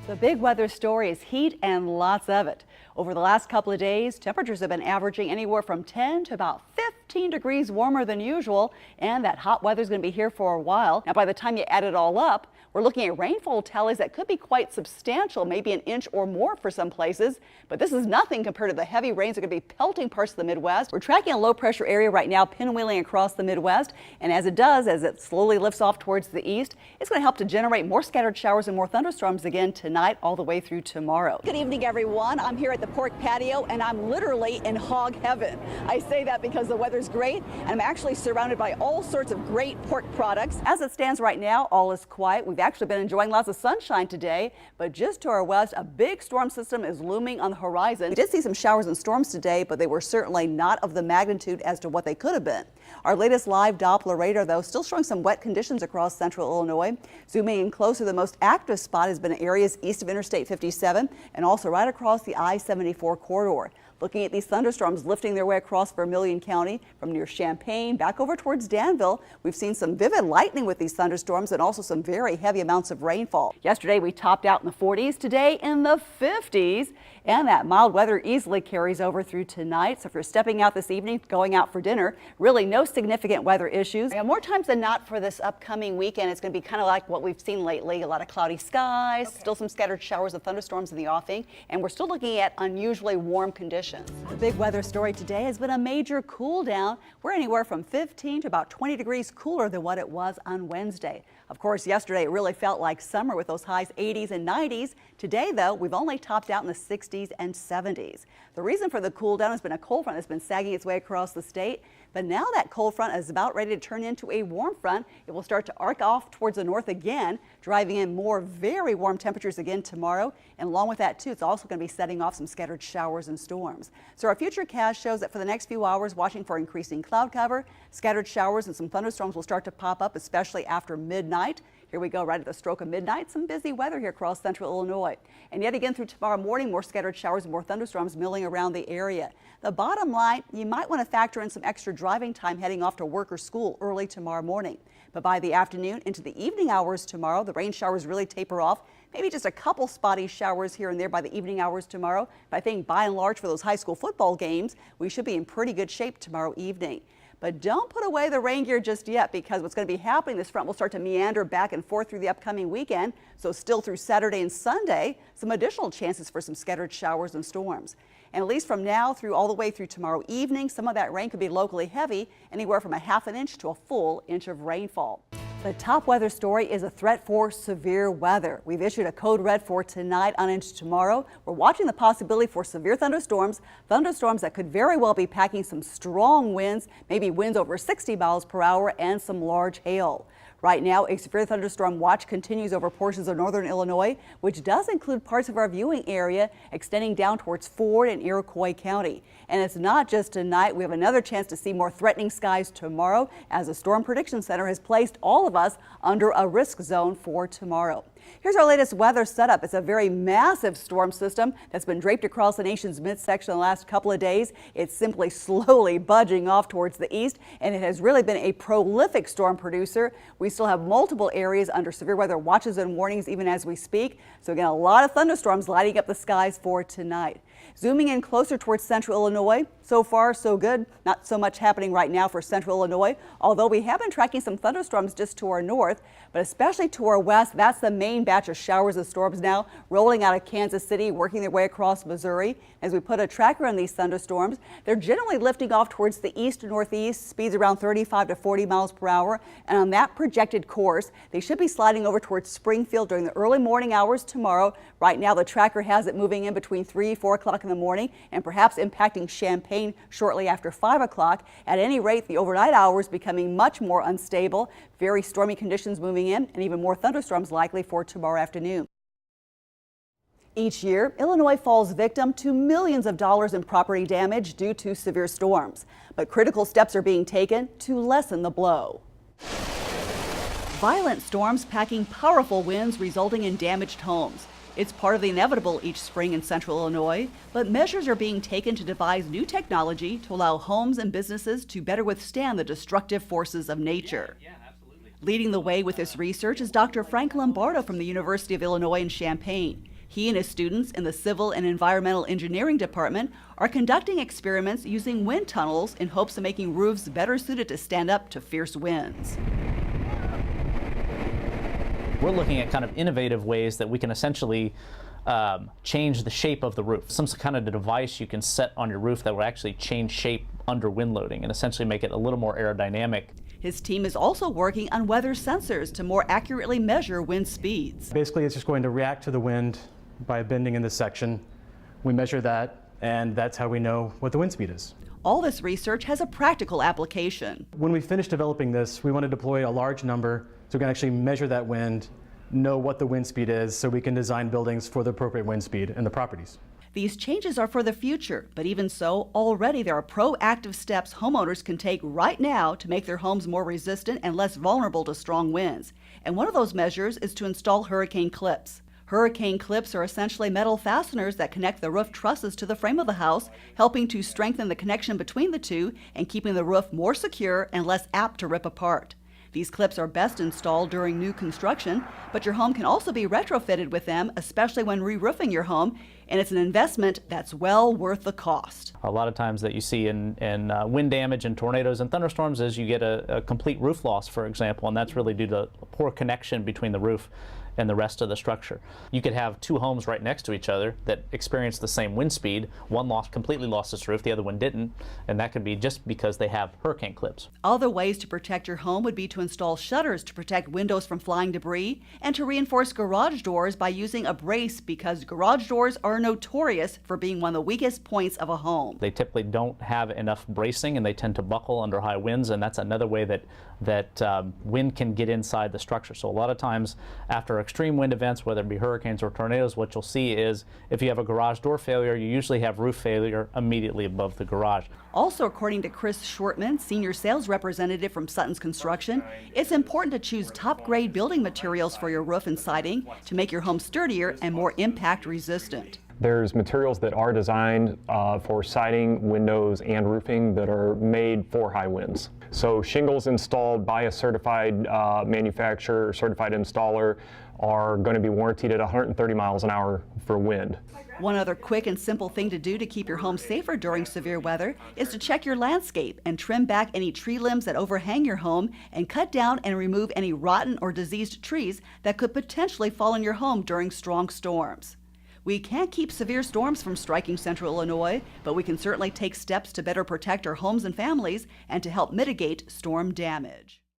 The big weather story is heat and lots of it. Over the last couple of days, temperatures have been averaging anywhere from 10 to about 15 degrees warmer than usual, and that hot weather is going to be here for a while. Now, by the time you add it all up, we're looking at rainfall tallies that could be quite substantial, maybe an inch or more for some places. But this is nothing compared to the heavy rains that are going to be pelting parts of the Midwest. We're tracking a low pressure area right now, pinwheeling across the Midwest. And as it slowly lifts off towards the east, it's going to help to generate more scattered showers and more thunderstorms again tonight all the way through tomorrow. Good evening, everyone. I'm here at the pork patio and I'm literally in hog heaven. I say that because the weather's great and I'm actually surrounded by all sorts of great pork products. As it stands right now, all is quiet. We've actually been enjoying lots of sunshine today, but just to our west, a big storm system is looming on the horizon. We did see some showers and storms today, but they were certainly not of the magnitude as to what they could have been. Our latest live Doppler radar, though, still showing some wet conditions across central Illinois. Zooming in closer, the most active spot has been areas east of Interstate 57 and also right across the I-74 corridor. Looking at these thunderstorms lifting their way across Vermilion County from near Champaign back over towards Danville. We've seen some vivid lightning with these thunderstorms and also some very heavy amounts of rainfall. Yesterday we topped out in the 40s, today in the 50s, and that mild weather easily carries over through tonight. So if you're stepping out this evening, going out for dinner, really no significant weather issues. And more times than not for this upcoming weekend, it's going to be kind of like what we've seen lately. A lot of cloudy skies, still some scattered showers and thunderstorms in the offing, and we're still looking at unusually warm conditions. The big weather story today has been a major cool down. We're anywhere from 15 to about 20 degrees cooler than what it was on Wednesday. Of course, yesterday it really felt like summer with those highs 80s and 90s. Today, though, we've only topped out in the 60s and 70s. The reason for the cool down has been a cold front that's been sagging its way across the state. But now that cold front is about ready to turn into a warm front. It will start to arc off towards the north again, driving in more very warm temperatures again tomorrow. And along with that, too, it's also going to be setting off some scattered showers and storms. So our futurecast shows that for the next few hours, watching for increasing cloud cover, scattered showers and some thunderstorms will start to pop up, especially after midnight. Here we go, right at the stroke of midnight. Some busy weather here across central Illinois. And yet again through tomorrow morning, more scattered showers and more thunderstorms milling around the area. The bottom line, you might want to factor in some extra driving time heading off to work or school early tomorrow morning. But by the afternoon into the evening hours tomorrow, the rain showers really taper off. Maybe just a couple spotty showers here and there by the evening hours tomorrow. But I think by and large for those high school football games, we should be in pretty good shape tomorrow evening. But don't put away the rain gear just yet, because what's going to be happening, this front will start to meander back and forth through the upcoming weekend. So still through Saturday and Sunday, some additional chances for some scattered showers and storms. And at least from now through all the way through tomorrow evening, some of that rain could be locally heavy, anywhere from a ½ inch to a full inch of rainfall. The top weather story is a threat for severe weather. We've issued a code red for tonight on into tomorrow. We're watching the possibility for severe thunderstorms that could very well be packing some strong winds, maybe winds over 60 miles per hour, and some large hail. Right now, a severe thunderstorm watch continues over portions of northern Illinois, which does include parts of our viewing area extending down towards Ford and Iroquois County. And it's not just tonight. We have another chance to see more threatening skies tomorrow, as the Storm Prediction Center has placed all of us under a risk zone for tomorrow. Here's our latest weather setup. It's a very massive storm system that's been draped across the nation's midsection the last couple of days. It's simply slowly budging off towards the east, and it has really been a prolific storm producer. We still have multiple areas under severe weather watches and warnings even as we speak. So again, a lot of thunderstorms lighting up the skies for tonight. Zooming in closer towards central Illinois, so far so good. Not so much happening right now for central Illinois, although we have been tracking some thunderstorms just to our north, but especially to our west. That's the main batch of showers and storms now rolling out of Kansas City, working their way across Missouri. As we put a tracker on these thunderstorms, they're generally lifting off towards the east to northeast, speeds around 35 to 40 miles per hour. And on that projected course, they should be sliding over towards Springfield during the early morning hours tomorrow. Right now, the tracker has it moving in between 3, 4 o'clock in the morning and perhaps impacting Champaign shortly after 5 o'clock. At any rate, the overnight hours becoming much more unstable, very stormy conditions moving in, and even more thunderstorms likely for tomorrow afternoon. Each year, Illinois falls victim to millions of dollars in property damage due to severe storms. But critical steps are being taken to lessen the blow. Violent storms packing powerful winds resulting in damaged homes. It's part of the inevitable each spring in central Illinois, but measures are being taken to devise new technology to allow homes and businesses to better withstand the destructive forces of nature. Leading the way with this research is Dr. Frank Lombardo from the University of Illinois in Champaign. He and his students in the Civil and Environmental Engineering Department are conducting experiments using wind tunnels in hopes of making roofs better suited to stand up to fierce winds. We're looking at kind of innovative ways that we can essentially change the shape of the roof. Some kind of device you can set on your roof that will actually change shape under wind loading and essentially make it a little more aerodynamic. His team is also working on weather sensors to more accurately measure wind speeds. Basically, it's just going to react to the wind by bending in this section. We measure that, and that's how we know what the wind speed is. All this research has a practical application. When we finished developing this, we want to deploy a large number so we can actually measure that wind, know what the wind speed is, so we can design buildings for the appropriate wind speed and the properties. These changes are for the future, but even so, already there are proactive steps homeowners can take right now to make their homes more resistant and less vulnerable to strong winds. And one of those measures is to install hurricane clips. Hurricane clips are essentially metal fasteners that connect the roof trusses to the frame of the house, helping to strengthen the connection between the two and keeping the roof more secure and less apt to rip apart. These clips are best installed during new construction, but your home can also be retrofitted with them, especially when re-roofing your home, and it's an investment that's well worth the cost. A lot of times that you see in wind damage and tornadoes and thunderstorms is you get a complete roof loss, for example, and that's really due to a poor connection between the roof and the rest of the structure. You could have two homes right next to each other that experience the same wind speed. One completely lost its roof, the other one didn't, and that could be just because they have hurricane clips. Other ways to protect your home would be to install shutters to protect windows from flying debris and to reinforce garage doors by using a brace, because garage doors are notorious for being one of the weakest points of a home. They typically don't have enough bracing and they tend to buckle under high winds, and that's another way that wind can get inside the structure. So a lot of times after extreme wind events, whether it be hurricanes or tornadoes, what you'll see is if you have a garage door failure, you usually have roof failure immediately above the garage. Also, according to Chris Shortman, senior sales representative from Sutton's Construction, it's important to choose top-grade building materials for your roof and siding to make your home sturdier and more impact resistant. There's materials that are designed for siding, windows, and roofing that are made for high winds. So shingles installed by a certified manufacturer, certified installer, are going to be warranted at 130 miles an hour for wind. One other quick and simple thing to do to keep your home safer during severe weather is to check your landscape and trim back any tree limbs that overhang your home and cut down and remove any rotten or diseased trees that could potentially fall on your home during strong storms. We can't keep severe storms from striking central Illinois, but we can certainly take steps to better protect our homes and families and to help mitigate storm damage.